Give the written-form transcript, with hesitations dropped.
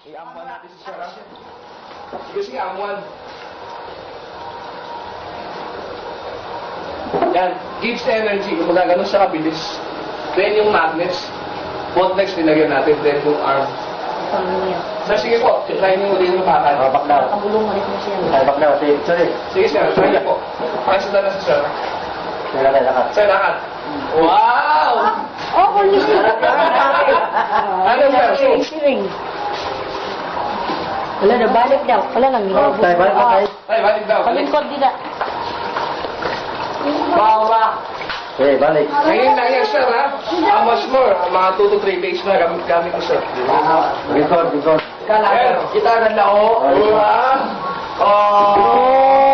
I-amuan natin si Sarah. Sige, sige, amuan. Yan, gives energy. Kung ganun siya kabilis. Then yung magnets, both legs nilagyan natin. Then yung arm. Sir, sige po. Try niyo ulit yung bakal. Baklaw. Nakabulong ulit mo siya. Ay, baklaw. Sorry. Sige, sir. Try niyo po. Pakisada na si Sir. Lakad. Sir, lakad. Wow! Oh, kulit. Ano, sir? Siring. Wala na, balik daw. Wala lang. Oh, tayo, balik na tayo. Ay, balik daw. Balik. Palingkod dila. Bawa. Okay, balik. Ngayon lang yan, sir, ha? How much more? Mga 2 to 3 days na gamit ko, sir. Record. Ayan, kita na lang, oh. Oh.